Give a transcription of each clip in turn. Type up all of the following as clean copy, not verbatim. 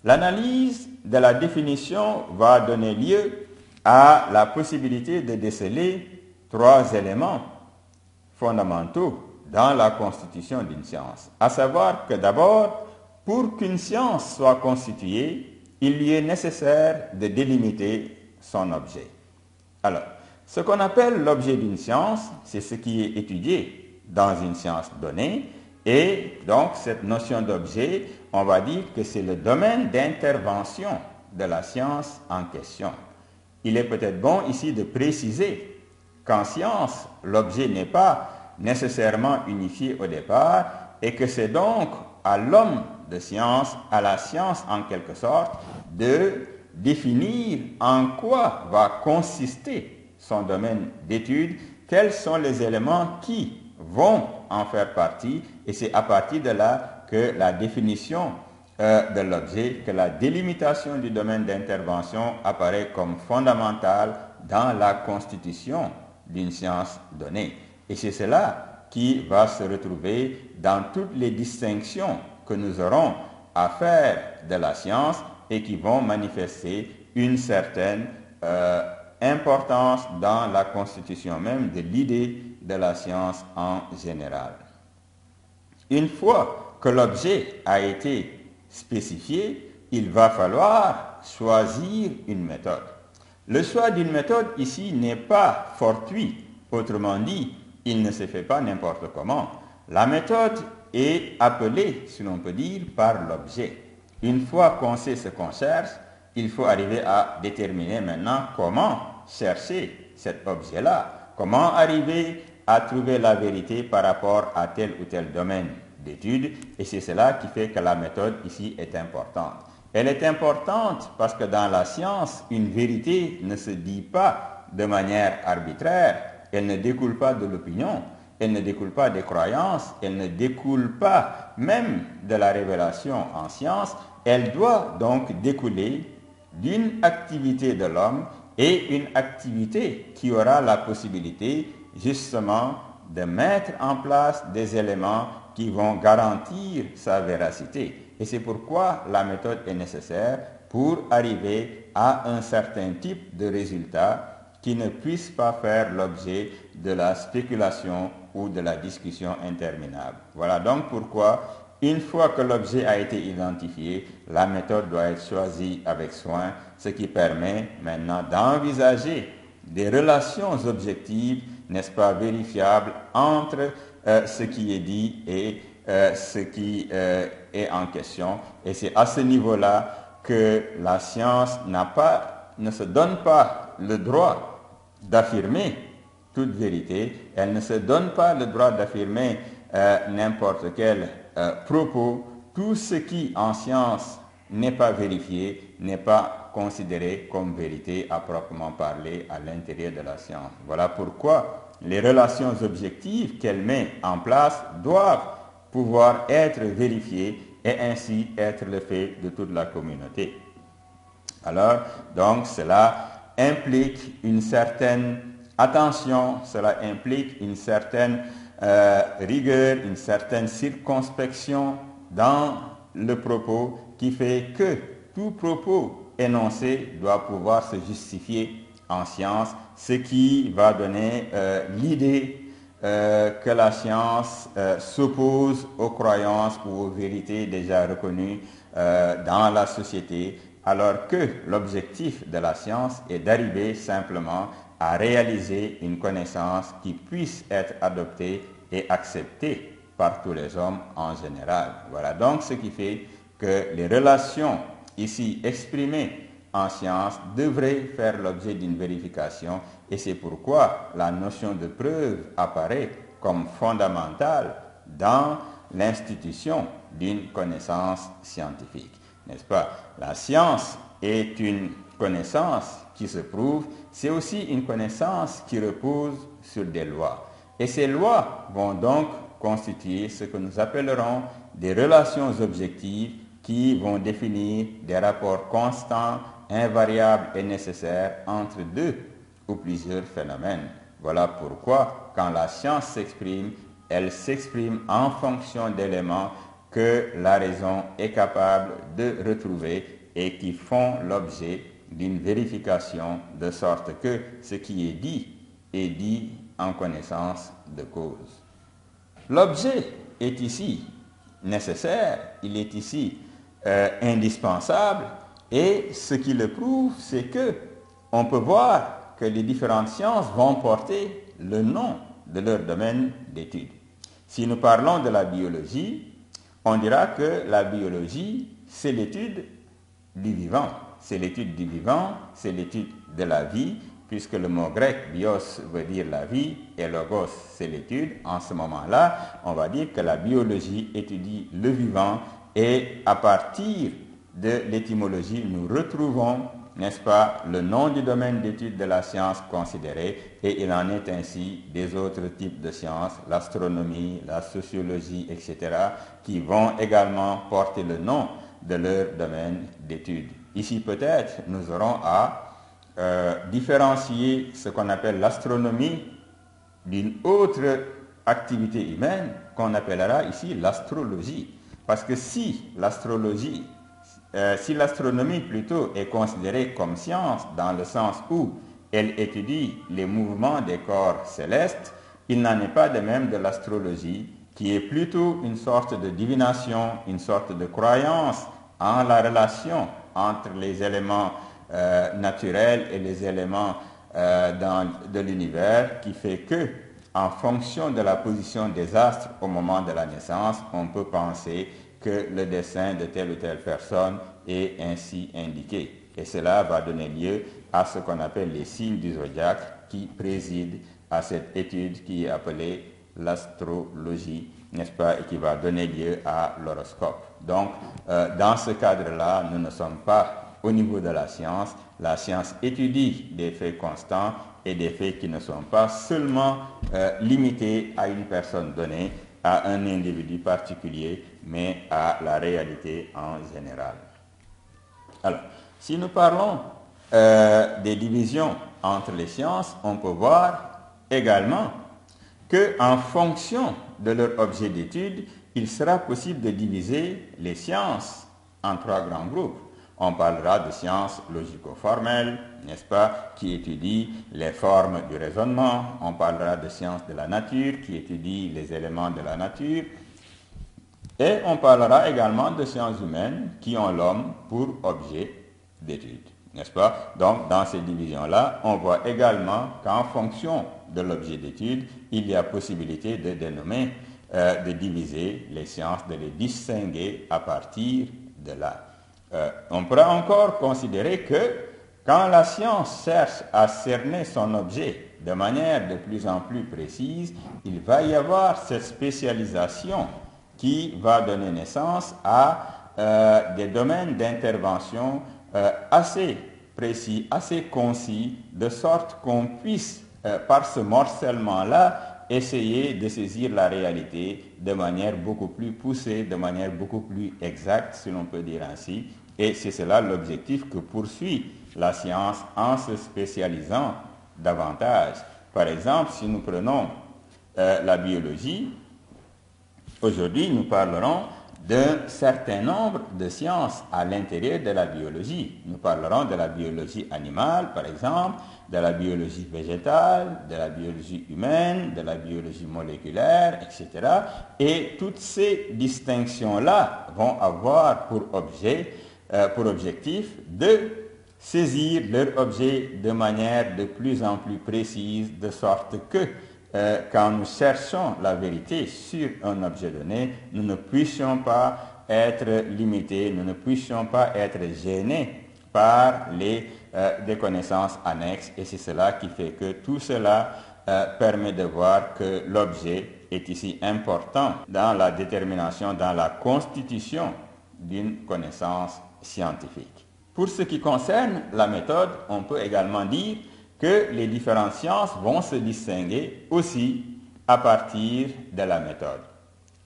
L'analyse de la définition va donner lieu à la possibilité de déceler 3 éléments fondamentaux dans la constitution d'une science. À savoir que d'abord, pour qu'une science soit constituée, il lui est nécessaire de délimiter son objet. Alors, ce qu'on appelle l'objet d'une science, c'est ce qui est étudié dans une science donnée, et donc cette notion d'objet, on va dire que c'est le domaine d'intervention de la science en question. Il est peut-être bon ici de préciser qu'en science, l'objet n'est pas nécessairement unifié au départ et que c'est donc à l'homme de science, à la science en quelque sorte, de définir en quoi va consister son domaine d'étude, quels sont les éléments qui vont en faire partie, et c'est à partir de là que la définition de l'objet, que la délimitation du domaine d'intervention apparaît comme fondamentale dans la constitution d'une science donnée. Et c'est cela qui va se retrouver dans toutes les distinctions que nous aurons à faire de la science et qui vont manifester une certaine importance dans la constitution même de l'idée de la science en général. Une fois que l'objet a été spécifié, il va falloir choisir une méthode. Le choix d'une méthode ici n'est pas fortuit. Autrement dit, il ne se fait pas n'importe comment. La méthode est appelée, si l'on peut dire, par l'objet. Une fois qu'on sait ce qu'on cherche, il faut arriver à déterminer maintenant comment chercher cet objet-là, comment arriver à trouver la vérité par rapport à tel ou tel domaine d'étude, et c'est cela qui fait que la méthode ici est importante. Elle est importante parce que dans la science, une vérité ne se dit pas de manière arbitraire, elle ne découle pas de l'opinion, elle ne découle pas des croyances, elle ne découle pas même de la révélation en science, elle doit donc découler d'une activité de l'homme et une activité qui aura la possibilité justement de mettre en place des éléments qui vont garantir sa véracité. Et c'est pourquoi la méthode est nécessaire pour arriver à un certain type de résultat qui ne puisse pas faire l'objet de la spéculation ou de la discussion interminable. Voilà donc pourquoi, une fois que l'objet a été identifié, la méthode doit être choisie avec soin, ce qui permet maintenant d'envisager des relations objectives, n'est-ce pas, vérifiables entre ce qui est dit et ce qui est en question. Et c'est à ce niveau-là que la science ne se donne pas le droit d'affirmer toute vérité, elle ne se donne pas le droit d'affirmer n'importe quel propos. Tout ce qui en science n'est pas vérifié, n'est pas considéré comme vérité à proprement parler à l'intérieur de la science. Voilà pourquoi les relations objectives qu'elle met en place doivent pouvoir être vérifiées et ainsi être le fait de toute la communauté. Alors, donc, cela implique une certaine attention, cela implique une certaine rigueur, une certaine circonspection dans le propos qui fait que tout propos énoncé doit pouvoir se justifier en science, ce qui va donner l'idée que la science s'oppose aux croyances ou aux vérités déjà reconnues dans la société, alors que l'objectif de la science est d'arriver simplement à réaliser une connaissance qui puisse être adoptée et acceptée par tous les hommes en général. Voilà donc ce qui fait que les relations ici exprimées en science devraient faire l'objet d'une vérification, et c'est pourquoi la notion de preuve apparaît comme fondamentale dans l'institution d'une connaissance scientifique. N'est-ce pas? La science est une connaissance qui se prouve, c'est aussi une connaissance qui repose sur des lois. Et ces lois vont donc constituer ce que nous appellerons des relations objectives qui vont définir des rapports constants, invariables et nécessaires entre deux ou plusieurs phénomènes. Voilà pourquoi, quand la science s'exprime, elle s'exprime en fonction d'éléments que la raison est capable de retrouver et qui font l'objet d'une vérification de sorte que ce qui est dit en connaissance de cause. L'objet est ici nécessaire, il est ici indispensable, et ce qui le prouve, c'est que on peut voir que les différentes sciences vont porter le nom de leur domaine d'étude. Si nous parlons de la biologie, on dira que la biologie, c'est l'étude du vivant. C'est l'étude du vivant, c'est l'étude de la vie, puisque le mot grec bios veut dire la vie et logos c'est l'étude. En ce moment-là, on va dire que la biologie étudie le vivant et à partir de l'étymologie, nous retrouvons, n'est-ce pas, le nom du domaine d'étude de la science considérée, et il en est ainsi des autres types de sciences, l'astronomie, la sociologie, etc., qui vont également porter le nom de leur domaine d'étude. Ici, peut-être, nous aurons à différencier ce qu'on appelle l'astronomie d'une autre activité humaine qu'on appellera ici l'astrologie. Parce que si l'astronomie plutôt est considérée comme science dans le sens où elle étudie les mouvements des corps célestes, il n'en est pas de même de l'astrologie qui est plutôt une sorte de divination, une sorte de croyance en la relation entre les éléments naturels et les éléments de l'univers, qui fait que, en fonction de la position des astres au moment de la naissance, on peut penser que le destin de telle ou telle personne est ainsi indiqué. Et cela va donner lieu à ce qu'on appelle les signes du zodiaque qui président à cette étude qui est appelée l'astrologie, n'est-ce pas, et qui va donner lieu à l'horoscope. Donc, dans ce cadre-là, nous ne sommes pas au niveau de la science. La science étudie des faits constants et des faits qui ne sont pas seulement limités à une personne donnée, à un individu particulier, mais à la réalité en général. Alors, si nous parlons des divisions entre les sciences, on peut voir également qu'en fonction de leur objet d'étude, il sera possible de diviser les sciences en trois grands groupes. On parlera de sciences logico-formelles, n'est-ce pas, qui étudient les formes du raisonnement. On parlera de sciences de la nature, qui étudient les éléments de la nature. Et on parlera également de sciences humaines, qui ont l'homme pour objet d'étude, n'est-ce pas? Donc, dans ces divisions-là, on voit également qu'en fonction de l'objet d'étude, il y a possibilité de dénommer, de diviser les sciences, de les distinguer à partir de là. On pourra encore considérer que quand la science cherche à cerner son objet de manière de plus en plus précise, il va y avoir cette spécialisation qui va donner naissance à des domaines d'intervention assez précis, assez concis, de sorte qu'on puisse, par ce morcellement-là, essayer de saisir la réalité de manière beaucoup plus poussée, de manière beaucoup plus exacte, si l'on peut dire ainsi. Et c'est cela l'objectif que poursuit la science en se spécialisant davantage. Par exemple, si nous prenons la biologie, aujourd'hui nous parlerons d'un certain nombre de sciences à l'intérieur de la biologie. Nous parlerons de la biologie animale, par exemple, de la biologie végétale, de la biologie humaine, de la biologie moléculaire, etc. Et toutes ces distinctions-là vont avoir pour objectif de saisir leur objet de manière de plus en plus précise, de sorte que quand nous cherchons la vérité sur un objet donné, nous ne puissions pas être limités, nous ne puissions pas être gênés par des connaissances annexes. Et c'est cela qui fait que tout cela permet de voir que l'objet est ici important dans la détermination, dans la constitution d'une connaissance scientifique. Pour ce qui concerne la méthode, on peut également dire que les différentes sciences vont se distinguer aussi à partir de la méthode.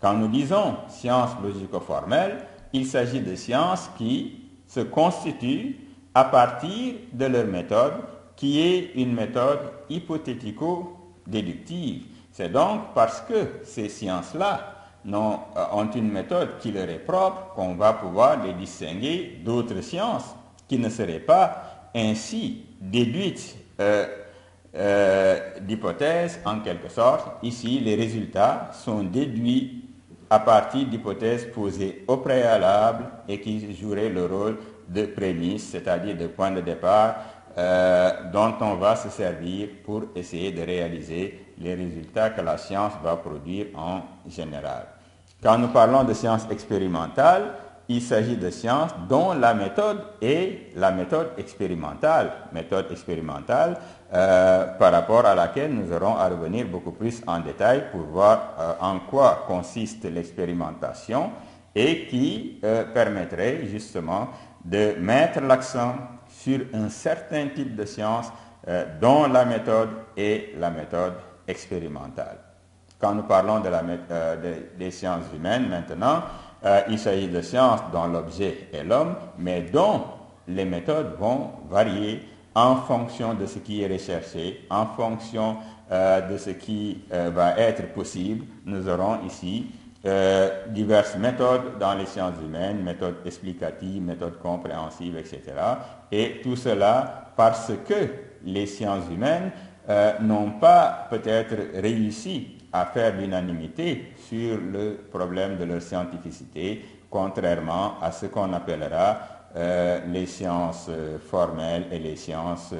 Quand nous disons sciences logico-formelles, il s'agit de sciences qui se constituent à partir de leur méthode, qui est une méthode hypothético-déductive. C'est donc parce que ces sciences-là ont une méthode qui leur est propre, qu'on va pouvoir les distinguer d'autres sciences qui ne seraient pas ainsi déduites d'hypothèses en quelque sorte. Ici, les résultats sont déduits à partir d'hypothèses posées au préalable et qui joueraient le rôle de prémisse, c'est-à-dire de point de départ dont on va se servir pour essayer de réaliser les résultats que la science va produire en général. Quand nous parlons de sciences expérimentales, il s'agit de sciences dont la méthode est la méthode expérimentale par rapport à laquelle nous aurons à revenir beaucoup plus en détail pour voir en quoi consiste l'expérimentation et qui permettrait justement de mettre l'accent sur un certain type de science dont la méthode est la méthode expérimentale. Quand nous parlons des sciences humaines maintenant, il s'agit de sciences dont l'objet est l'homme, mais dont les méthodes vont varier en fonction de ce qui est recherché, en fonction de ce qui va être possible. Nous aurons ici diverses méthodes dans les sciences humaines, méthodes explicatives, méthodes compréhensives, etc. Et tout cela parce que les sciences humaines n'ont pas peut-être réussi à faire l'unanimité sur le problème de leur scientificité, contrairement à ce qu'on appellera les sciences formelles et les sciences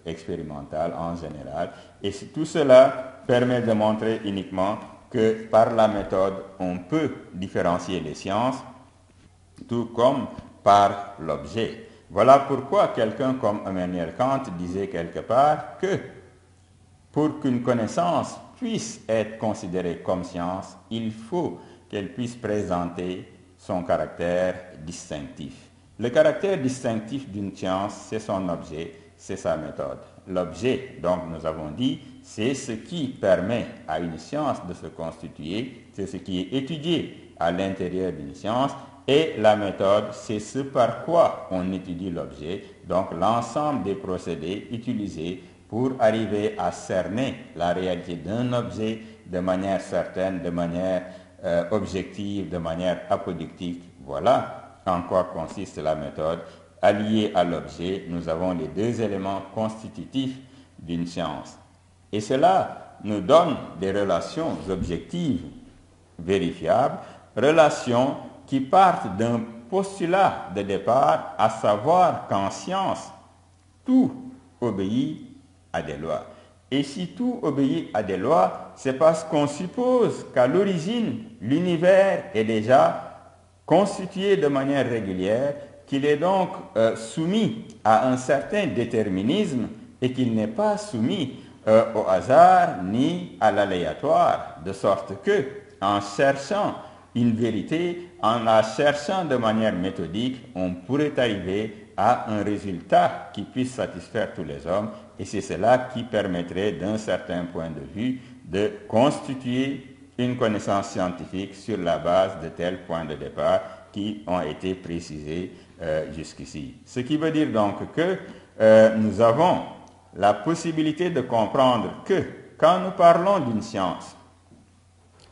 expérimentales en général. Et tout cela permet de montrer uniquement que par la méthode, on peut différencier les sciences, tout comme par l'objet. Voilà pourquoi quelqu'un comme Emmanuel Kant disait quelque part que pour qu'une connaissance puisse être considérée comme science, il faut qu'elle puisse présenter son caractère distinctif. Le caractère distinctif d'une science, c'est son objet, c'est sa méthode. L'objet, donc nous avons dit, c'est ce qui permet à une science de se constituer, c'est ce qui est étudié à l'intérieur d'une science, et la méthode, c'est ce par quoi on étudie l'objet, donc l'ensemble des procédés utilisés pour arriver à cerner la réalité d'un objet de manière certaine, de manière objective, de manière apodictique. Voilà en quoi consiste la méthode. Alliée à l'objet, nous avons les deux éléments constitutifs d'une science. Et cela nous donne des relations objectives vérifiables, relations qui partent d'un postulat de départ, à savoir qu'en science, tout obéit à des lois. Et si tout obéit à des lois, c'est parce qu'on suppose qu'à l'origine, l'univers est déjà constitué de manière régulière, qu'il est donc soumis à un certain déterminisme et qu'il n'est pas soumis au hasard ni à l'aléatoire, de sorte que, en cherchant une vérité, en la cherchant de manière méthodique, on pourrait arriver à un résultat qui puisse satisfaire tous les hommes, et c'est cela qui permettrait, d'un certain point de vue, de constituer une connaissance scientifique sur la base de tels points de départ qui ont été précisés jusqu'ici. Ce qui veut dire donc que nous avons la possibilité de comprendre que quand nous parlons d'une science,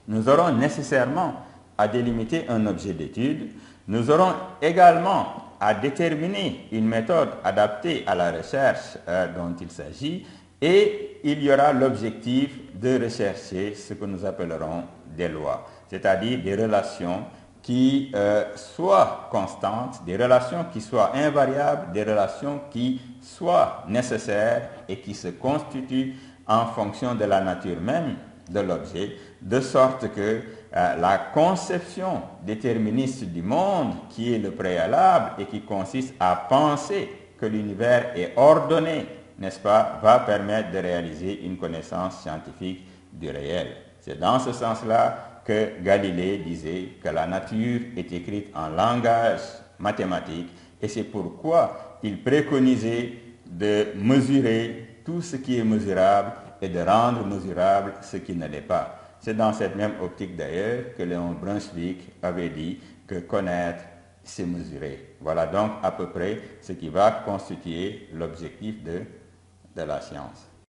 nous aurons nécessairement à délimiter un objet d'étude, nous aurons également à déterminer une méthode adaptée à la recherche dont il s'agit, et il y aura l'objectif de rechercher ce que nous appellerons des lois, c'est-à-dire des relations qui soient constantes, des relations qui soient invariables, des relations qui soient nécessaires et qui se constituent en fonction de la nature même de l'objet, de sorte que la conception déterministe du monde, qui est le préalable et qui consiste à penser que l'univers est ordonné, n'est-ce pas, va permettre de réaliser une connaissance scientifique du réel. C'est dans ce sens-là que Galilée disait que la nature est écrite en langage mathématique, et c'est pourquoi il préconisait de mesurer tout ce qui est mesurable et de rendre mesurable ce qui ne l'est pas. C'est dans cette même optique d'ailleurs que Léon Brunswick avait dit que connaître, c'est mesurer. Voilà donc à peu près ce qui va constituer l'objectif de la science.